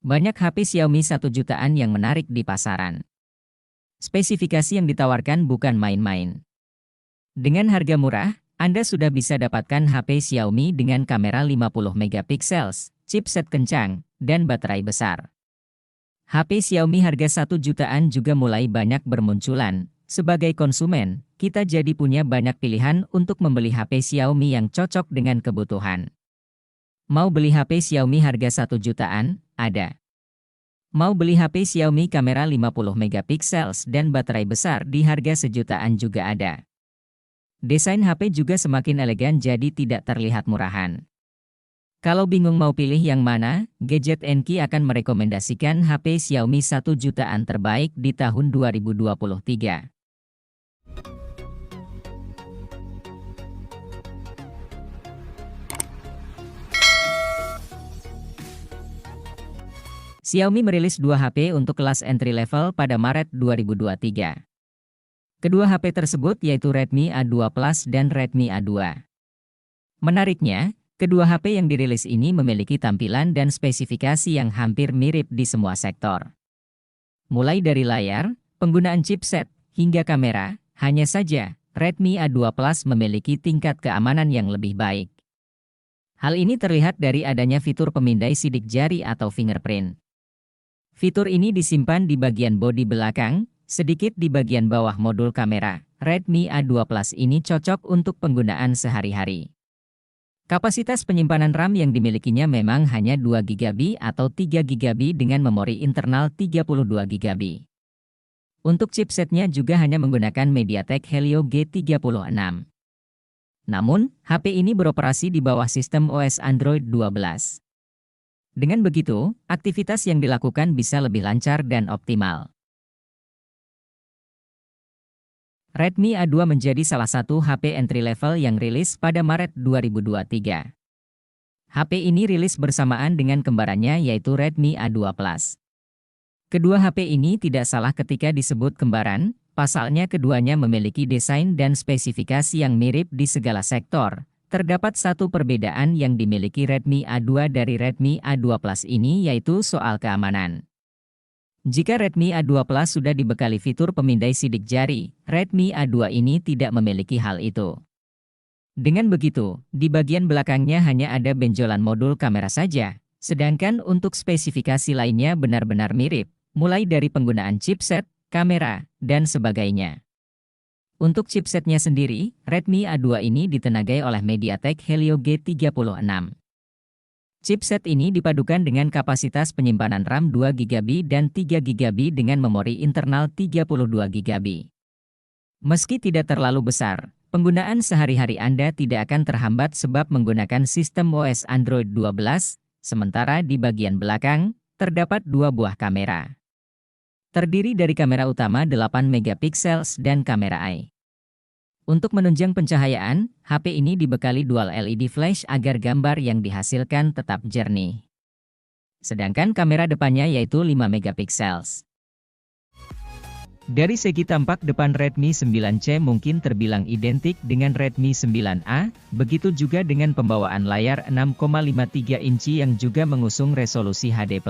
Banyak HP Xiaomi 1 jutaan yang menarik di pasaran. Spesifikasi yang ditawarkan bukan main-main. Dengan harga murah, Anda sudah bisa dapatkan HP Xiaomi dengan kamera 50 megapiksel, chipset kencang, dan baterai besar. HP Xiaomi harga 1 jutaan juga mulai banyak bermunculan. Sebagai konsumen, kita jadi punya banyak pilihan untuk membeli HP Xiaomi yang cocok dengan kebutuhan. Mau beli HP Xiaomi harga 1 jutaan? Ada. Mau beli HP Xiaomi kamera 50 megapiksel dan baterai besar di harga sejutaan juga ada. Desain HP juga semakin elegan jadi tidak terlihat murahan. Kalau bingung mau pilih yang mana, Gadget NQ akan merekomendasikan HP Xiaomi 1 jutaan terbaik di tahun 2023. Xiaomi merilis 2 HP untuk kelas entry level pada Maret 2023. Kedua HP tersebut yaitu Redmi A2 Plus dan Redmi A2. Menariknya, kedua HP yang dirilis ini memiliki tampilan dan spesifikasi yang hampir mirip di semua sektor. Mulai dari layar, penggunaan chipset, hingga kamera, hanya saja Redmi A2 Plus memiliki tingkat keamanan yang lebih baik. Hal ini terlihat dari adanya fitur pemindai sidik jari atau fingerprint. Fitur ini disimpan di bagian bodi belakang, sedikit di bagian bawah modul kamera. Redmi A2 Plus ini cocok untuk penggunaan sehari-hari. Kapasitas penyimpanan RAM yang dimilikinya memang hanya 2 GB atau 3 GB dengan memori internal 32 GB. Untuk chipsetnya juga hanya menggunakan MediaTek Helio G36. Namun, HP ini beroperasi di bawah sistem OS Android 12. Dengan begitu, aktivitas yang dilakukan bisa lebih lancar dan optimal. Redmi A2 menjadi salah satu HP entry level yang rilis pada Maret 2023. HP ini rilis bersamaan dengan kembarannya yaitu Redmi A2 Plus. Kedua HP ini tidak salah ketika disebut kembaran, pasalnya keduanya memiliki desain dan spesifikasi yang mirip di segala sektor. Terdapat satu perbedaan yang dimiliki Redmi A2 dari Redmi A2 Plus ini yaitu soal keamanan. Jika Redmi A2 Plus sudah dibekali fitur pemindai sidik jari, Redmi A2 ini tidak memiliki hal itu. Dengan begitu, di bagian belakangnya hanya ada benjolan modul kamera saja, sedangkan untuk spesifikasi lainnya benar-benar mirip, mulai dari penggunaan chipset, kamera, dan sebagainya. Untuk chipsetnya sendiri, Redmi A2 ini ditenagai oleh MediaTek Helio G36. Chipset ini dipadukan dengan kapasitas penyimpanan RAM 2 GB dan 3 GB dengan memori internal 32 GB. Meski tidak terlalu besar, penggunaan sehari-hari Anda tidak akan terhambat sebab menggunakan sistem OS Android 12, sementara di bagian belakang, terdapat 2 buah kamera. Terdiri dari kamera utama 8 megapiksel dan kamera AI. Untuk menunjang pencahayaan, HP ini dibekali dual LED flash agar gambar yang dihasilkan tetap jernih. Sedangkan kamera depannya yaitu 5 megapiksel. Dari segi tampak depan Redmi 9C mungkin terbilang identik dengan Redmi 9A, begitu juga dengan pembawaan layar 6,53 inci yang juga mengusung resolusi HD+.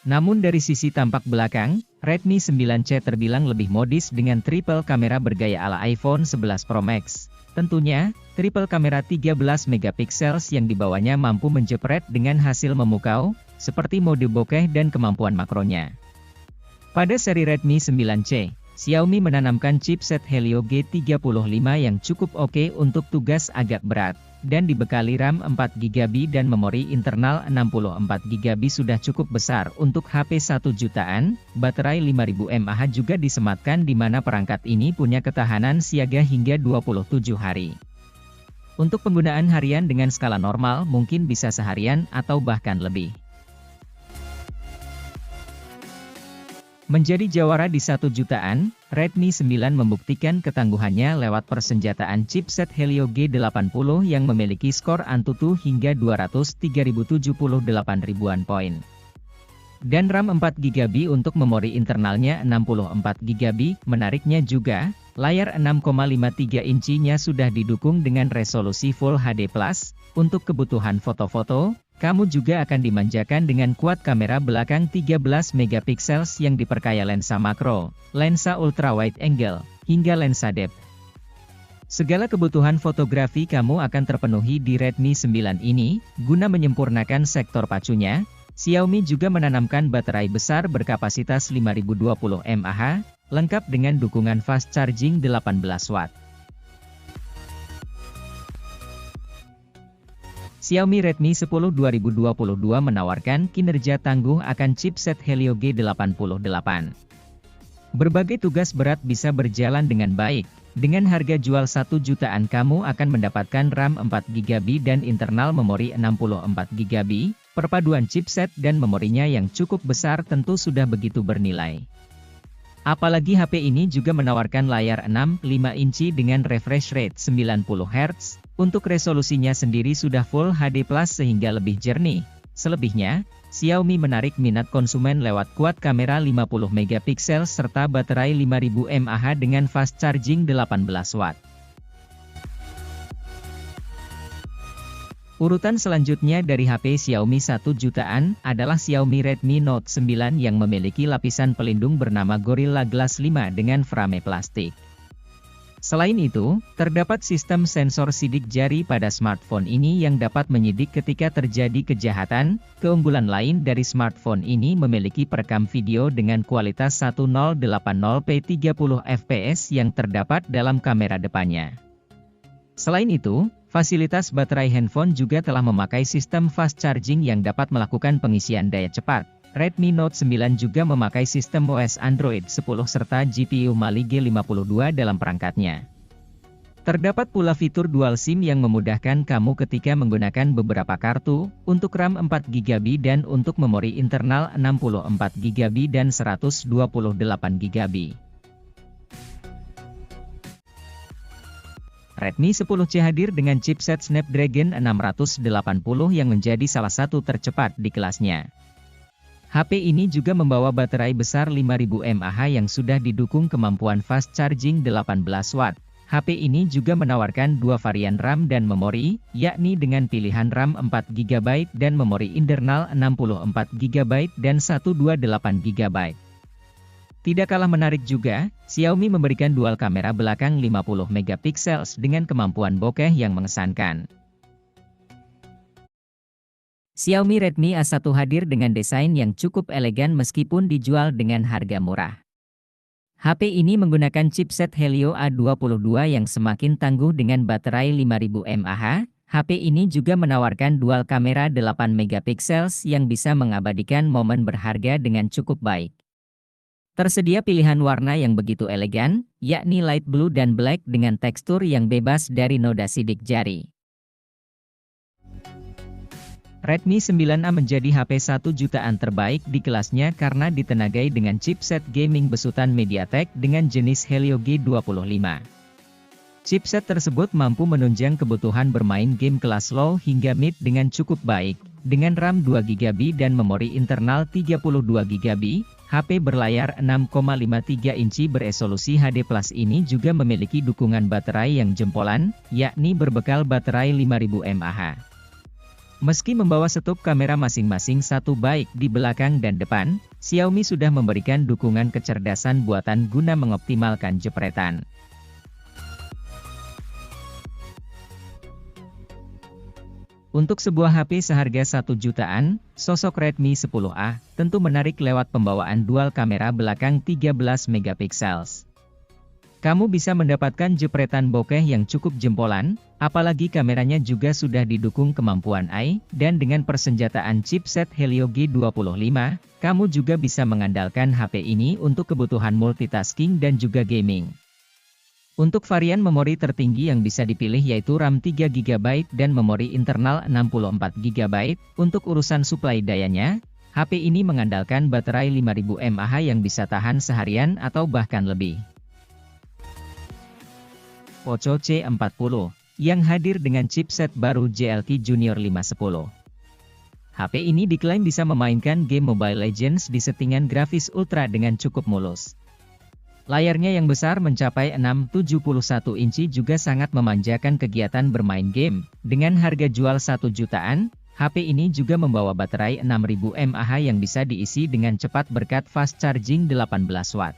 Namun dari sisi tampak belakang, Redmi 9C terbilang lebih modis dengan triple kamera bergaya ala iPhone 11 Pro Max. Tentunya, triple kamera 13 megapiksel yang dibawanya mampu menjepret dengan hasil memukau, seperti mode bokeh dan kemampuan makronya. Pada seri Redmi 9C, Xiaomi menanamkan chipset Helio G35 yang cukup oke untuk tugas agak berat, dan dibekali RAM 4 GB dan memori internal 64 GB sudah cukup besar untuk HP 1 jutaan. Baterai 5000 mAh juga disematkan di mana perangkat ini punya ketahanan siaga hingga 27 hari. Untuk penggunaan harian dengan skala normal mungkin bisa seharian atau bahkan lebih. Menjadi jawara di 1 jutaan, Redmi 9 membuktikan ketangguhannya lewat persenjataan chipset Helio G80 yang memiliki skor Antutu hingga 203.078 ribuan poin. Dan RAM 4 GB untuk memori internalnya 64 GB. Menariknya juga, layar 6,53 incinya sudah didukung dengan resolusi Full HD+, untuk kebutuhan foto-foto, Kamu juga akan dimanjakan dengan kuat kamera belakang 13 megapiksel yang diperkaya lensa makro, lensa ultra wide angle, hingga lensa depth. Segala kebutuhan fotografi kamu akan terpenuhi di Redmi 9 ini. Guna menyempurnakan sektor pacunya, Xiaomi juga menanamkan baterai besar berkapasitas 5020 mAh, lengkap dengan dukungan fast charging 18 watt. Xiaomi Redmi 10 2022 menawarkan kinerja tangguh akan chipset Helio G88. Berbagai tugas berat bisa berjalan dengan baik. Dengan harga jual 1 jutaan kamu akan mendapatkan RAM 4GB dan internal memori 64GB, perpaduan chipset dan memorinya yang cukup besar tentu sudah begitu bernilai. Apalagi HP ini juga menawarkan layar 6,5 inci dengan refresh rate 90 Hz, untuk resolusinya sendiri sudah Full HD Plus sehingga lebih jernih. Selebihnya, Xiaomi menarik minat konsumen lewat kuat kamera 50 megapiksel serta baterai 5000 mAh dengan fast charging 18 watt. Urutan selanjutnya dari HP Xiaomi 1 jutaan adalah Xiaomi Redmi Note 9 yang memiliki lapisan pelindung bernama Gorilla Glass 5 dengan frame plastik. Selain itu, terdapat sistem sensor sidik jari pada smartphone ini yang dapat menyidik ketika terjadi kejahatan. Keunggulan lain dari smartphone ini memiliki perekam video dengan kualitas 1080p 30 fps yang terdapat dalam kamera depannya. Selain itu, fasilitas baterai handphone juga telah memakai sistem fast charging yang dapat melakukan pengisian daya cepat. Redmi Note 9 juga memakai sistem OS Android 10 serta GPU Mali G52 dalam perangkatnya. Terdapat pula fitur dual SIM yang memudahkan kamu ketika menggunakan beberapa kartu, untuk RAM 4GB dan untuk memori internal 64GB dan 128GB. Redmi 10C hadir dengan chipset Snapdragon 680 yang menjadi salah satu tercepat di kelasnya. HP ini juga membawa baterai besar 5000 mAh yang sudah didukung kemampuan fast charging 18 watt. HP ini juga menawarkan dua varian RAM dan memori, yakni dengan pilihan RAM 4GB dan memori internal 64GB dan 128GB. Tidak kalah menarik juga, Xiaomi memberikan dual kamera belakang 50 megapiksel dengan kemampuan bokeh yang mengesankan. Xiaomi Redmi A1 hadir dengan desain yang cukup elegan meskipun dijual dengan harga murah. HP ini menggunakan chipset Helio A22 yang semakin tangguh dengan baterai 5000 mAh. HP ini juga menawarkan dual kamera 8 megapiksel yang bisa mengabadikan momen berharga dengan cukup baik. Tersedia pilihan warna yang begitu elegan, yakni light blue dan black dengan tekstur yang bebas dari noda sidik jari. Redmi 9A menjadi HP 1 jutaan terbaik di kelasnya karena ditenagai dengan chipset gaming besutan MediaTek dengan jenis Helio G25. Chipset tersebut mampu menunjang kebutuhan bermain game kelas low hingga mid dengan cukup baik. Dengan RAM 2GB dan memori internal 32GB, HP berlayar 6,53 inci beresolusi HD Plus ini juga memiliki dukungan baterai yang jempolan, yakni berbekal baterai 5000 mAh. Meski membawa setup kamera masing-masing satu baik di belakang dan depan, Xiaomi sudah memberikan dukungan kecerdasan buatan guna mengoptimalkan jepretan. Untuk sebuah HP seharga 1 jutaan, sosok Redmi 10A tentu menarik lewat pembawaan dual kamera belakang 13 megapiksel. Kamu bisa mendapatkan jepretan bokeh yang cukup jempolan, apalagi kameranya juga sudah didukung kemampuan AI, dan dengan persenjataan chipset Helio G25, kamu juga bisa mengandalkan HP ini untuk kebutuhan multitasking dan juga gaming. Untuk varian memori tertinggi yang bisa dipilih yaitu RAM 3GB dan memori internal 64GB. Untuk urusan suplai dayanya, HP ini mengandalkan baterai 5000 mAh yang bisa tahan seharian atau bahkan lebih. Poco C40, yang hadir dengan chipset baru JLK Junior 510. HP ini diklaim bisa memainkan game Mobile Legends di settingan grafis ultra dengan cukup mulus. Layarnya yang besar mencapai 6,71 inci juga sangat memanjakan kegiatan bermain game. Dengan harga jual 1 jutaan, HP ini juga membawa baterai 6000 mAh yang bisa diisi dengan cepat berkat fast charging 18 watt.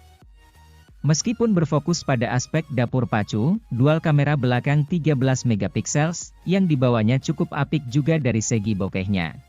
Meskipun berfokus pada aspek dapur pacu, dual kamera belakang 13 megapiksel yang dibawanya cukup apik juga dari segi bokehnya.